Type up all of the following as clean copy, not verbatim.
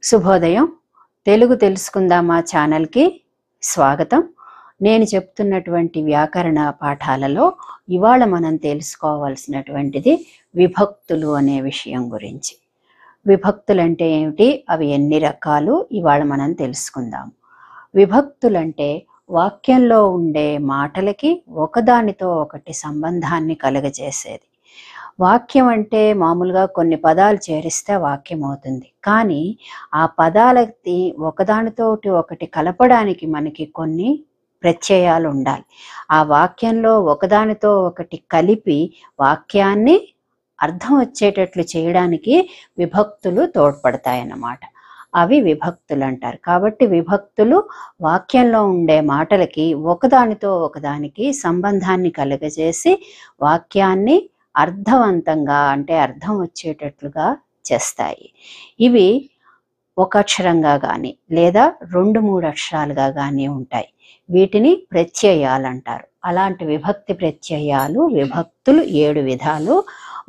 శుభోదయం. తెలుగు తెలుసుకుందామా ఛానల్కి స్వాగతం. నేను చెప్తున్నటువంటి వ్యాకరణ పాఠాలలో ఇవాళ మనం తెలుసుకోవాల్సినటువంటిది విభక్తులు అనే విషయం గురించి. విభక్తులు అంటే ఏమిటి, అవి ఎన్ని రకాలు, ఇవాళ మనం తెలుసుకుందాం. విభక్తులంటే వాక్యంలో ఉండే మాటలకి ఒకదానితో ఒకటి సంబంధాన్ని కలుగజేసేది. వాక్యం అంటే మామూలుగా కొన్ని పదాలు చేరిస్తే వాక్యం అవుతుంది, కానీ ఆ పదాలకి ఒకదానితోటి ఒకటి కలపడానికి మనకి కొన్ని ప్రత్యయాలు ఉండాలి. ఆ వాక్యంలో ఒకదానితో ఒకటి కలిపి వాక్యాన్ని అర్థం వచ్చేటట్లు చేయడానికి విభక్తులు తోడ్పడతాయన్నమాట. అవి విభక్తులు అంటారు. కాబట్టి విభక్తులు వాక్యంలో ఉండే మాటలకి ఒకదానితో ఒకదానికి సంబంధాన్ని కలుగజేసి వాక్యాన్ని అర్థవంతంగా అంటే అర్థం వచ్చేటట్లుగా చేస్తాయి. ఇవి ఒక అక్షరంగా కానీ లేదా 2-3 అక్షరాలుగా కానీ ఉంటాయి. వీటిని ప్రత్యయాలు అంటారు. అలాంటి విభక్తి ప్రత్యయాలు, విభక్తులు 7 విధాలు.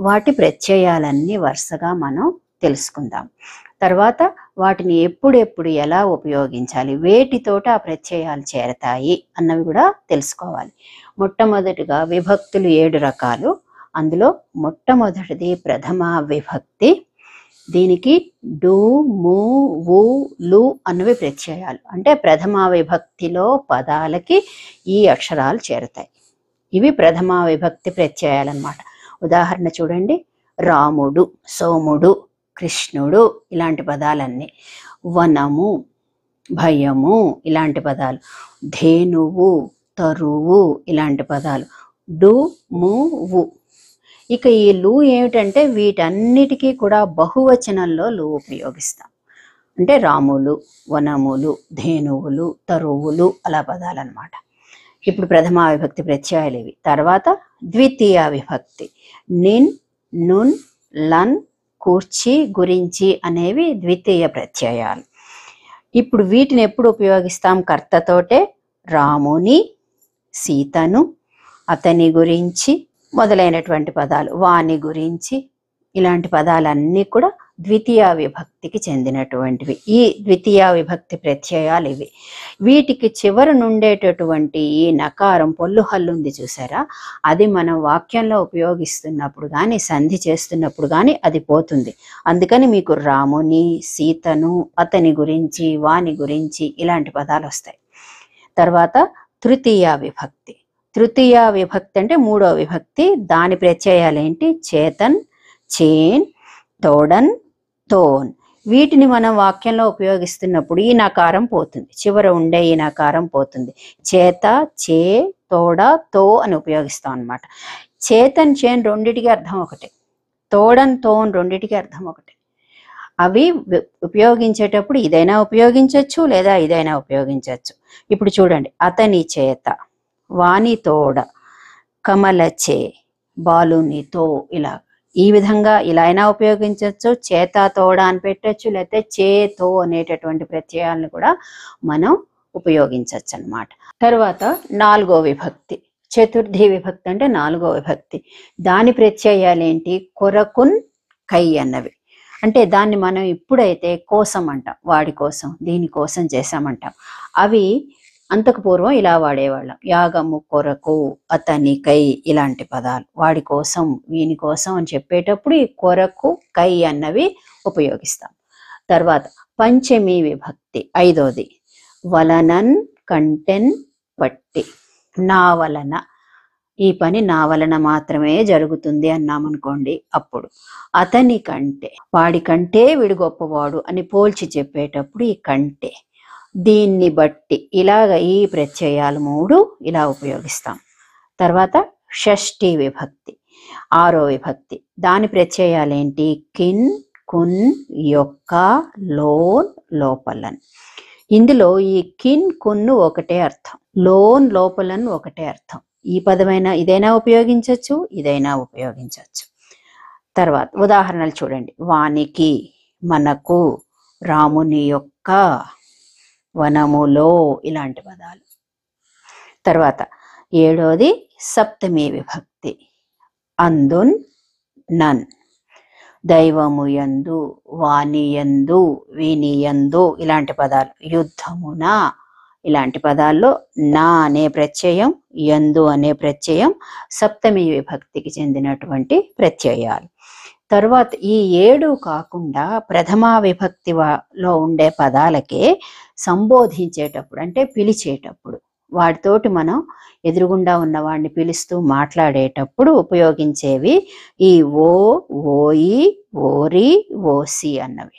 వాటి ప్రత్యయాలన్నీ వరుసగా మనం తెలుసుకుందాం. తర్వాత వాటిని ఎప్పుడెప్పుడు ఎలా ఉపయోగించాలి, వేటితోటి ఆ ప్రత్యయాలు చేరతాయి అన్నవి కూడా తెలుసుకోవాలి. మొట్టమొదటిగా విభక్తులు 7 రకాలు. అందులో మొట్టమొదటిది ప్రథమ విభక్తి. దీనికి డు, ము, వు, లు అన్నవి ప్రత్యయాలు. అంటే ప్రథమ విభక్తిలో పదాలకి ఈ అక్షరాలు చేరుతాయి. ఇవి ప్రథమ విభక్తి ప్రత్యయాలు అన్నమాట. ఉదాహరణ చూడండి, రాముడు, సోముడు, కృష్ణుడు ఇలాంటి పదాలన్నీ. వనము, భయము ఇలాంటి పదాలు. ధేనువు, తరువు ఇలాంటి పదాలు. డు, ము, వు. ఇక ఈ లు ఏమిటంటే వీటన్నిటికీ కూడా బహువచనంలో లు ఉపయోగిస్తాం. అంటే రాములు, వనములు, ధేనువులు, తరువులు అలా పదాలన్నమాట. ఇప్పుడు ప్రథమ విభక్తి ప్రత్యయాలు ఇవి. తర్వాత ద్వితీయ విభక్తి. నిన్, నున్, లన్, కూర్చి, గురించి అనేవి ద్వితీయ ప్రత్యయాలు. ఇప్పుడు వీటిని ఎప్పుడు ఉపయోగిస్తాం? కర్తతోటే. రాముని, సీతను, అతని గురించి మొదలైనటువంటి పదాలు, వాని గురించి ఇలాంటి పదాలన్నీ కూడా ద్వితీయ విభక్తికి చెందినటువంటివి. ఈ ద్వితీయ విభక్తి ప్రత్యయాలు ఇవి. వీటికి చివర నుండేటటువంటి ఈ నకారం, పొల్లు హల్లు ఉంది చూసారా, అది మనం వాక్యంలో ఉపయోగిస్తున్నప్పుడు కానీ సంధి చేస్తున్నప్పుడు కానీ అది పోతుంది. అందుకని మీకు రాముని, సీతను, అతని గురించి, వాని గురించి ఇలాంటి పదాలు వస్తాయి. తర్వాత తృతీయ విభక్తి. తృతీయ విభక్తి అంటే 3వ విభక్తి. దాని ప్రత్యయాలు ఏంటి? చేతన్, చేన్, తోడన్, తోన్. వీటిని మనం వాక్యంలో ఉపయోగిస్తున్నప్పుడు ఈ నకారం పోతుంది, చివర ఉండే ఈ నకారం పోతుంది. చేత, చే, తోడ, తో అని ఉపయోగిస్తాం అన్నమాట. చేతన్, చేన్ రెండిటికి అర్థం ఒకటే. తోడన్, తోన్ రెండిటికి అర్థం ఒకటే. అవి ఉపయోగించేటప్పుడు ఇదైనా ఉపయోగించవచ్చు లేదా ఇదైనా ఉపయోగించవచ్చు. ఇప్పుడు చూడండి, అతని చేత, వాని తోడ, కమలచే, బాలునితో, ఇలా ఈ విధంగా ఇలా అయినా ఉపయోగించవచ్చు. చేత, తోడ అని పెట్టచ్చు, లేకపోతే చేతో అనేటటువంటి ప్రత్యయాలను కూడా మనం ఉపయోగించవచ్చు అన్నమాట. తర్వాత 4వ విభక్తి. చతుర్థి విభక్తి అంటే 4వ విభక్తి. దాని ప్రత్యయాలు ఏంటి? కొరకున్, కై అన్నవి. అంటే దాన్ని మనం ఇప్పుడైతే కోసం అంటాం, వాడి కోసం, దీనికోసం చేసామంటాం. అవి అంతకు పూర్వం ఇలా వాడేవాళ్ళం. యాగము కొరకు, అతనికై ఇలాంటి పదాలు. వాడి కోసం, వీని కోసం అని చెప్పేటప్పుడు ఈ కొరకు, కై అన్నవి ఉపయోగిస్తాం. తర్వాత పంచమి విభక్తి 5వది. వలనన్, కంటెన్, పట్టి. నా వలన, ఈ పని నా వలన మాత్రమే జరుగుతుంది అన్నామనుకోండి, అప్పుడు. అతని కంటే, వాడి కంటే వీడు గొప్పవాడు అని పోల్చి చెప్పేటప్పుడు ఈ కంటే. దీన్ని బట్టి, ఇలాగ ఈ ప్రత్యయాలు 3 ఇలా ఉపయోగిస్తాం. తర్వాత షష్ఠి విభక్తి 6వ విభక్తి. దాని ప్రత్యయాలు ఏంటి? కిన్, కున్, యొక్క, లోన్, లోపలన్. ఇందులో ఈ కిన్, కున్ను ఒకటే అర్థం, లోన్, లోపలన్ ఒకటే అర్థం. ఈ పదమైన ఇదైనా ఉపయోగించవచ్చు, ఇదైనా ఉపయోగించవచ్చు. తర్వాత ఉదాహరణలు చూడండి. వానికి, మనకు, రాముని యొక్క, వనములో ఇలాంటి పదాలు. తర్వాత 7వది సప్తమి విభక్తి. అందున్, నన్. దైవము యందు, వాణి యందు, వీని యందు ఇలాంటి పదాలు, యుద్ధమున ఇలాంటి పదాల్లో నా అనే ప్రత్యయం, యందు అనే ప్రత్యయం సప్తమి విభక్తికి చెందినటువంటి ప్రత్యయాలు. తర్వాత ఈ 7 కాకుండా ప్రథమా విభక్తిలో ఉండే పదాలకే సంబోధించేటప్పుడు అంటే పిలిచేటప్పుడు, వాటితోటి మనం ఎదురుగుండా ఉన్న వాడిని పిలుస్తూ మాట్లాడేటప్పుడు ఉపయోగించేవి ఈ ఓ, ఓయి, ఓరి, ఓసి అన్నవి.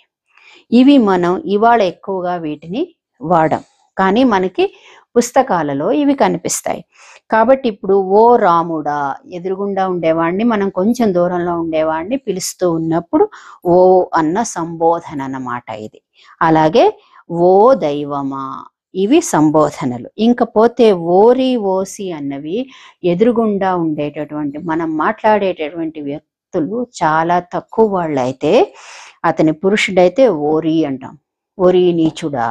ఇవి మనం ఇవాళ ఎక్కువగా వీటిని వాడం, కానీ మనకి పుస్తకాలలో ఇవి కనిపిస్తాయి. కాబట్టి ఇప్పుడు ఓ రాముడా, ఎదురుగుండా ఉండేవాడిని మనం కొంచెం దూరంలో ఉండేవాడిని పిలుస్తూ ఉన్నప్పుడు ఓ అన్న సంబోధన అన్నమాట ఇది. అలాగే ఓ దైవమా, ఇవి సంబోధనలు. ఇంకపోతే ఓరి, ఓసి అన్నవి ఎదురుగుండా ఉండేటటువంటి మనం మాట్లాడేటటువంటి వ్యక్తులు చాలా తక్కువ వాళ్ళు అయితే, అతని పురుషుడైతే ఓరి అంటాం, ఓరి నీచుడా.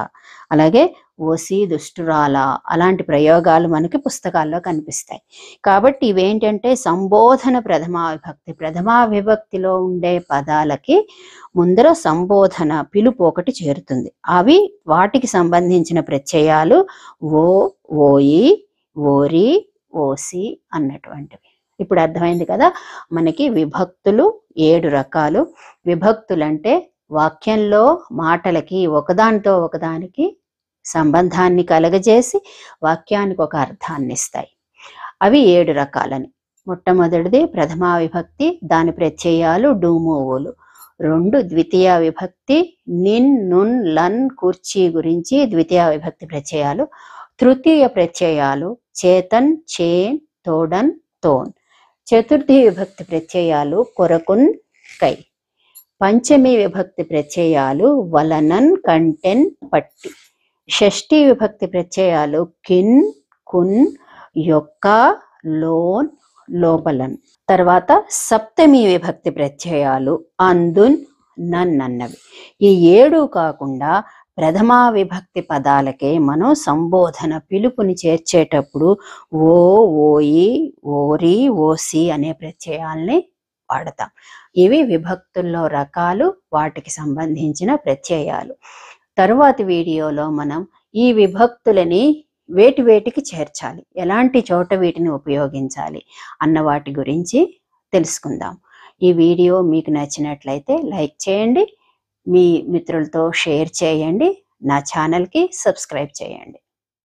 అలాగే ఓసి దుష్టురాలా, అలాంటి ప్రయోగాలు మనకి పుస్తకాల్లో కనిపిస్తాయి. కాబట్టి ఇవేంటంటే సంబోధన ప్రథమా విభక్తి. ప్రథమా విభక్తిలో ఉండే పదాలకి ముందర సంబోధన పిలుపు ఒకటి చేరుతుంది. అవి వాటికి సంబంధించిన ప్రత్యయాలు ఓ, ఓయి, ఓరి, ఓసి అన్నటువంటివి. ఇప్పుడు అర్థమైంది కదా మనకి విభక్తులు 7 రకాలు. విభక్తులంటే వాక్యంలో మాటలకి ఒకదానితో ఒకదానికి సంబంధాన్ని కలగజేసి వాక్యానికి ఒక అర్థాన్ని ఇస్తాయి. అవి 7 రకాలని. మొట్టమొదటిది ప్రథమా విభక్తి, దాని ప్రత్యయాలు డూము, ఓలు. 2 ద్వితీయ విభక్తి, నిన్, నున్, లన్, కుర్చీ గురించి ద్వితీయ విభక్తి ప్రత్యయాలు. తృతీయ ప్రత్యయాలు చేతన్, చేన్, తోడన్, తోన్. చతుర్థి విభక్తి ప్రత్యయాలు కొరకున్, కై. పంచమి విభక్తి ప్రత్యయాలు వలనన్, కంటెన్, పట్టి. షష్ఠీ విభక్తి ప్రత్యయాలు కిన్, కున్, యొక్క, లోన్, లోపలన్. తర్వాత సప్తమి విభక్తి ప్రత్యయాలు అందున్, నన్ అన్నవి. ఈ 7 కాకుండా ప్రథమా విభక్తి పదాలకే మనం సంబోధన పిలుపుని చేర్చేటప్పుడు ఓ, ఓయి, ఓరి, ఓసి అనే ప్రత్యయాల్ని వాడతాం. ఇవి విభక్తుల్లో రకాలు, వాటికి సంబంధించిన ప్రత్యయాలు. తరువాతి వీడియోలో మనం ఈ విభక్తులని వేటికి చేర్చాలి, ఎలాంటి చోట వీటిని ఉపయోగించాలి అన్న వాటి గురించి తెలుసుకుందాం. ఈ వీడియో మీకు నచ్చినట్లయితే లైక్ చేయండి, మీ మిత్రులతో షేర్ చేయండి, నా ఛానల్కి సబ్స్క్రైబ్ చేయండి.